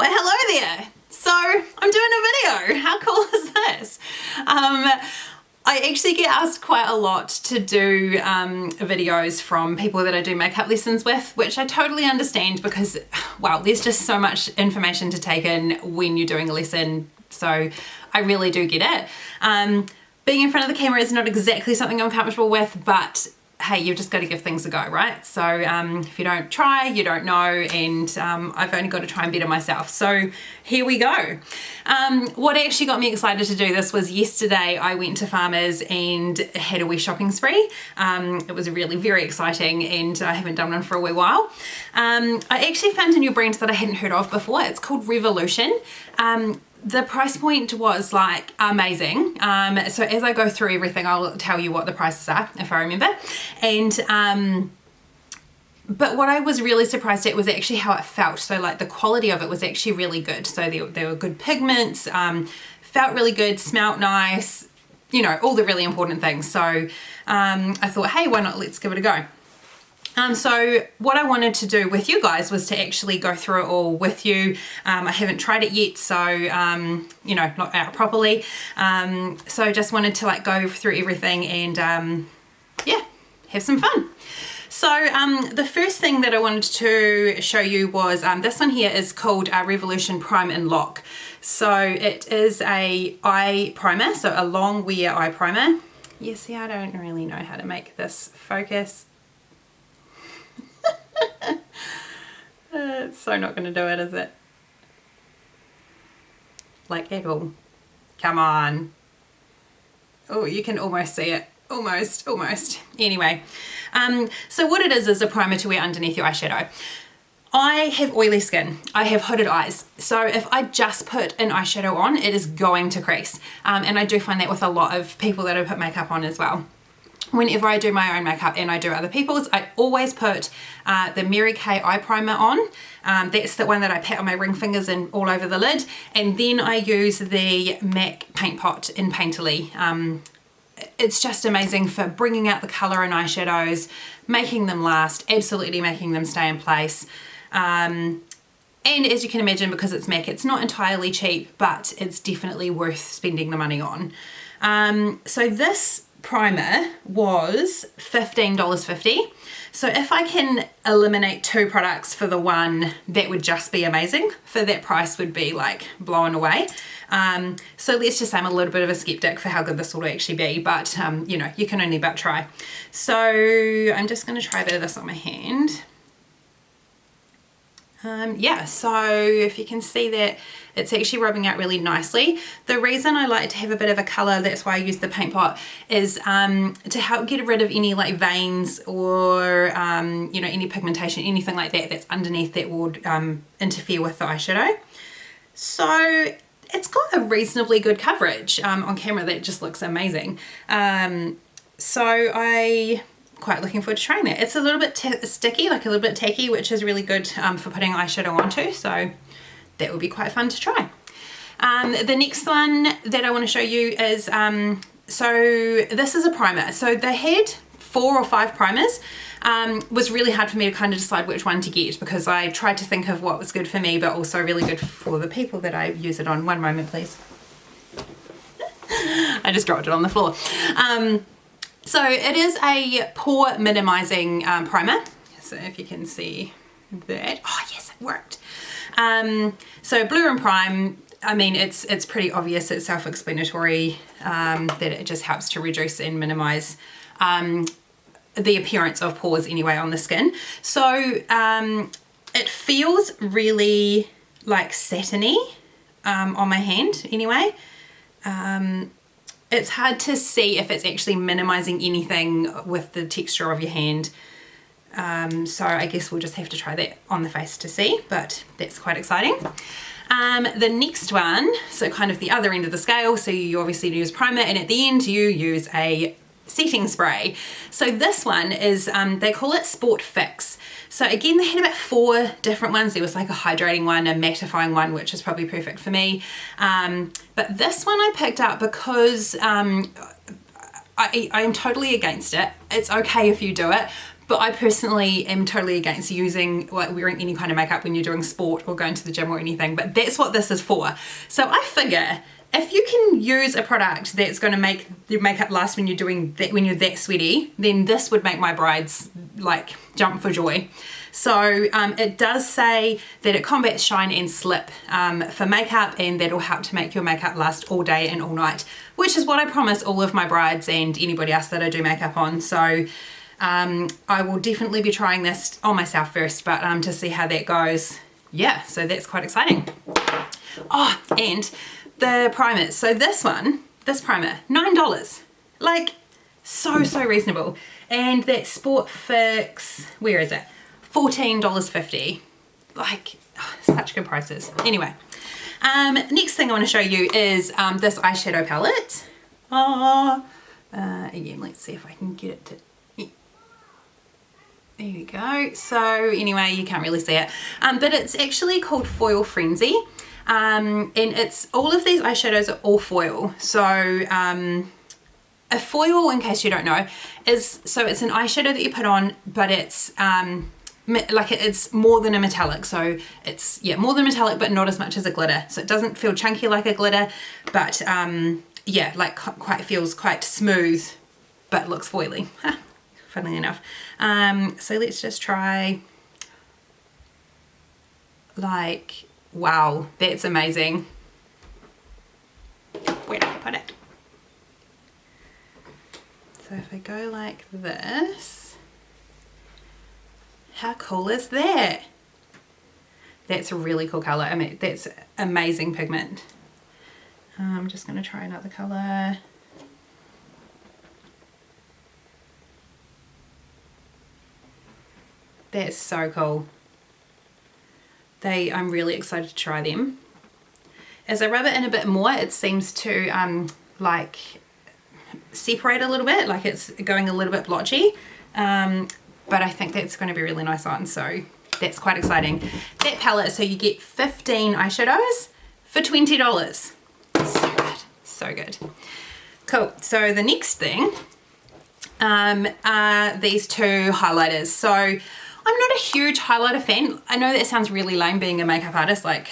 Well, hello there. So I'm doing a video. How cool is this? I actually get asked quite a lot to do videos from people that I do makeup lessons with, which I totally understand because, wow, there's just so much information to take in when you're doing a lesson. So I really do get it. Being in front of the camera is not exactly something I'm comfortable with, but hey, you've just got to give things a go, right? So if you don't try, you don't know, and I've only got to try and better myself. So here we go. What actually got me excited to do this was yesterday I went to Farmers and had a wee shopping spree. It was really very exciting and I haven't done one for a wee while. I actually found a new brand that I hadn't heard of before. It's called Revolution. The price point was like amazing. So as I go through everything, I'll tell you what the prices are if I remember. And but what I was really surprised at was actually how it felt. So like the quality of it was actually really good. So there were good pigments, felt really good, smelt nice, you know, all the really important things. So I thought, hey, why not, let's give it a go. So what I wanted to do with you guys was to actually go through it all with you. I haven't tried it yet, so, you know, not out properly. So just wanted to like go through everything and, yeah, have some fun. So the first thing that I wanted to show you was this one here is called Revolution Prime and Lock. So it is a eye primer, so a long wear eye primer. You see, I don't really know how to make this focus. It's so not going to do it, is it? Like Apple. Come on. Oh, you can almost see it. Almost. Anyway, so what it is a primer to wear underneath your eyeshadow. I have oily skin. I have hooded eyes. So if I just put an eyeshadow on, it is going to crease. And I do find that with a lot of people that I put makeup on as well. Whenever I do my own makeup and I do other people's, I always put the Mary Kay eye primer on. That's the one that I pat on my ring fingers and all over the lid. And then I use the MAC Paint Pot in Painterly. It's just amazing for bringing out the colour in eyeshadows, making them last, absolutely making them stay in place. And as you can imagine, because it's MAC, it's not entirely cheap, but it's definitely worth spending the money on. So this primer was $15.50. So if I can eliminate two products for the one, that would just be amazing. For that price would be like blown away. So let's just say I'm a little bit of a skeptic for how good this will actually be, but you know, you can only but try. So I'm just going to try a bit of this on my hand. Yeah, so if you can see that it's actually rubbing out really nicely. The reason I like to have a bit of a colour, that's why I use the paint pot, is to help get rid of any like veins or you know, any pigmentation, anything like that that's underneath that would interfere with the eyeshadow. So it's got a reasonably good coverage on camera. That just looks amazing. So I quite looking forward to trying that. It's a little bit sticky, like a little bit tacky, which is really good for putting eyeshadow onto, so that would be quite fun to try. The next one that I want to show you is, so this is a primer. So they had 4 or 5 primers. Was really hard for me to kind of decide which one to get because I tried to think of what was good for me, but also really good for the people that I use it on. One moment, please. I just dropped it on the floor. So it is a pore minimizing primer. So if you can see that. Oh yes, it worked. So Blur and Prime, I mean, it's pretty obvious, it's self-explanatory that it just helps to reduce and minimize the appearance of pores anyway on the skin. So it feels really like satiny on my hand anyway. It's hard to see if it's actually minimizing anything with the texture of your hand. So I guess we'll just have to try that on the face to see, but that's quite exciting. The next one, so kind of the other end of the scale, so you obviously use primer and at the end you use a setting spray. So this one is, they call it Sport Fix. So again, they had about 4 different ones. There was like a hydrating one, a mattifying one, which is probably perfect for me. But this one I picked up because I am totally against it. It's okay if you do it, but I personally am totally against using, like, wearing any kind of makeup when you're doing sport or going to the gym or anything, but that's what this is for. So I figure if you can use a product that's going to make your makeup last when you're doing that, when you're that sweaty, then this would make my brides like jump for joy. So it does say that it combats shine and slip for makeup, and that'll help to make your makeup last all day and all night, which is what I promise all of my brides and anybody else that I do makeup on. So I will definitely be trying this on myself first, but to see how that goes. Yeah, so that's quite exciting. Oh, and the primers. So this primer, $9. Like, so reasonable. And that Sport Fix, where is it? $14.50. Like, oh, such good prices. Anyway, next thing I want to show you is this eyeshadow palette. Again, let's see if I can get it to... There we go. So anyway, you can't really see it, but it's actually called Foil Frenzy, and it's all of these eyeshadows are all foil. So a foil, in case you don't know, is it's an eyeshadow that you put on, but it's like it's more than a metallic. So it's more than metallic, but not as much as a glitter. So it doesn't feel chunky like a glitter, but yeah, like feels quite smooth, but looks foily. Funnily enough. So let's just try, like, wow, that's amazing. Where did I put it? So if I go like this, how cool is that? That's a really cool color. I mean, that's amazing pigment. I'm just gonna try another color. That's so cool. I'm really excited to try them. As I rub it in a bit more, it seems to like separate a little bit, like it's going a little bit blotchy. But I think that's going to be really nice on, so that's quite exciting. That palette, so you get 15 eyeshadows for $20. So good, so good. Cool, so the next thing are these two highlighters. So I'm not a huge highlighter fan. I know that sounds really lame being a makeup artist, like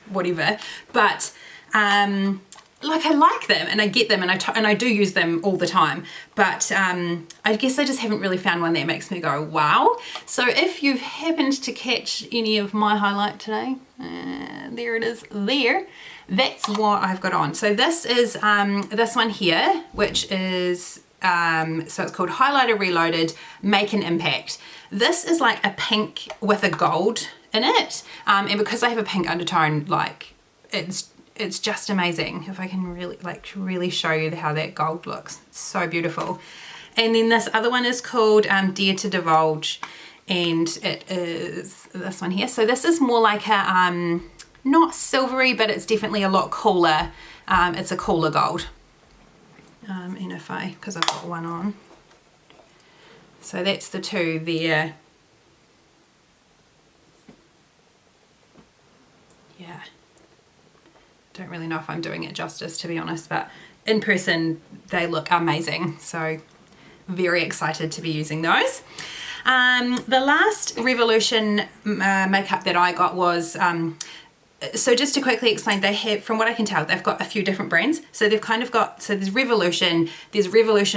whatever, but like I like them and I get them and I do use them all the time, but I guess I just haven't really found one that makes me go wow. So if you've happened to catch any of my highlight today, there it is there, that's what I've got on. So this is this one here, which is so it's called Highlighter Reloaded Make an Impact. This is like a pink with a gold in it, and because I have a pink undertone, like it's just amazing. If I can really show you how that gold looks, it's so beautiful. And then this other one is called Dare to Divulge, and it is this one here. So this is more like a not silvery, but it's definitely a lot cooler. It's a cooler gold. And because I've got one on. So that's the two there. Yeah. Don't really know if I'm doing it justice, to be honest, but in person they look amazing. So very excited to be using those. The last Revolution makeup that I got was so just to quickly explain, they have, from what I can tell, they've got a few different brands. So they've kind of got, so there's Revolution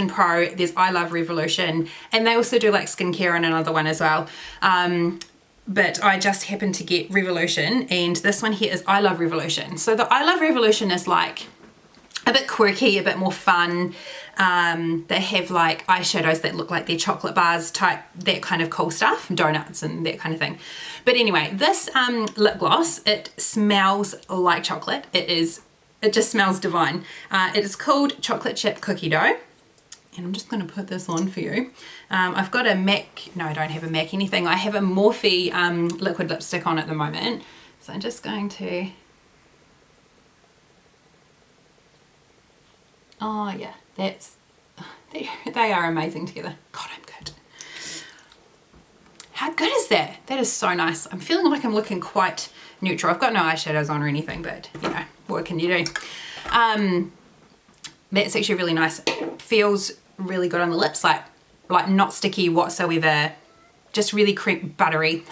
Pro, there's I Love Revolution, and they also do like skincare and another one as well. But I just happened to get Revolution, and this one here is I Love Revolution. So the I Love Revolution is like a bit quirky, a bit more fun. They have like eyeshadows that look like they're chocolate bars type, that kind of cool stuff, donuts and that kind of thing. But anyway, this lip gloss, it smells like chocolate. It just smells divine. It is called Chocolate Chip Cookie Dough. And I'm just going to put this on for you. I've got a MAC, no I don't have a MAC anything. I have a Morphe liquid lipstick on at the moment. So I'm just going to, oh yeah, they are amazing together. God, I'm good. How good is that? That is so nice. I'm feeling like I'm looking quite neutral. I've got no eyeshadows on or anything, but you know, what can you do? That's actually really nice. It feels really good on the lips, like not sticky whatsoever. just really buttery,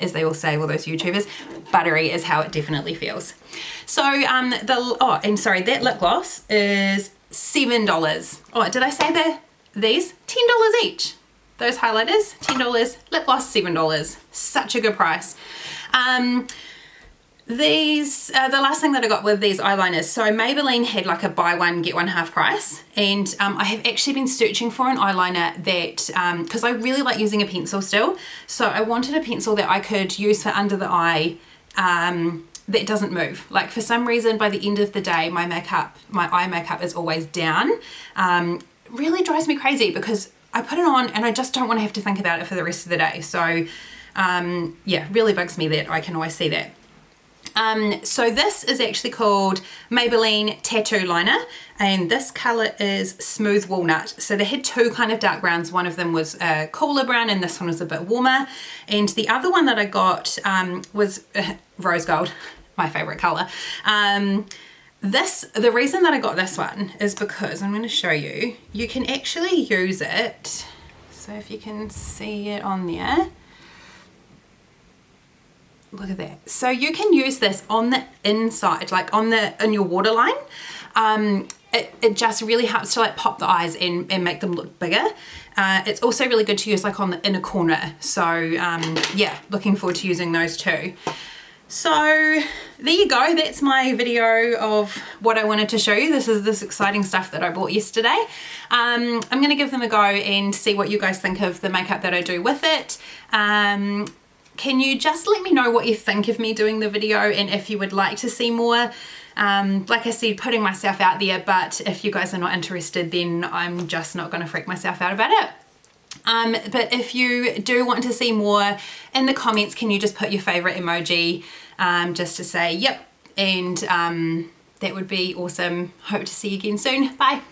as they all say, all those YouTubers. Buttery is how it definitely feels. So that lip gloss is $7. Oh, did I say these? $10 each. Those highlighters, $10, lip gloss, $7. Such a good price. These, the last thing that I got with these eyeliners, so Maybelline had like a buy one, get one half price, and I have actually been searching for an eyeliner that, because I really like using a pencil still, so I wanted a pencil that I could use for under the eye that doesn't move. Like for some reason by the end of the day my eye makeup is always down. Really drives me crazy because I put it on and I just don't want to have to think about it for the rest of the day. So yeah, really bugs me that I can always see that. So this is actually called Maybelline Tattoo Liner, and this color is Smooth Walnut. So they had two kind of dark browns. One of them was a cooler brown and this one was a bit warmer. And the other one that I got was rose gold, my favorite color. The reason that I got this one is because I'm going to show you, you can actually use it. So if you can see it on there. Look at that. So you can use this on the inside, like in your waterline. It just really helps to like pop the eyes and make them look bigger. It's also really good to use like on the inner corner. So yeah, looking forward to using those too. So there you go. That's my video of what I wanted to show you. This is this exciting stuff that I bought yesterday. I'm going to give them a go and see what you guys think of the makeup that I do with it. Can you just let me know what you think of me doing the video and if you would like to see more? Like I said, putting myself out there, but if you guys are not interested, then I'm just not going to freak myself out about it. But if you do want to see more, in the comments, can you just put your favorite emoji just to say, yep, and that would be awesome. Hope to see you again soon. Bye.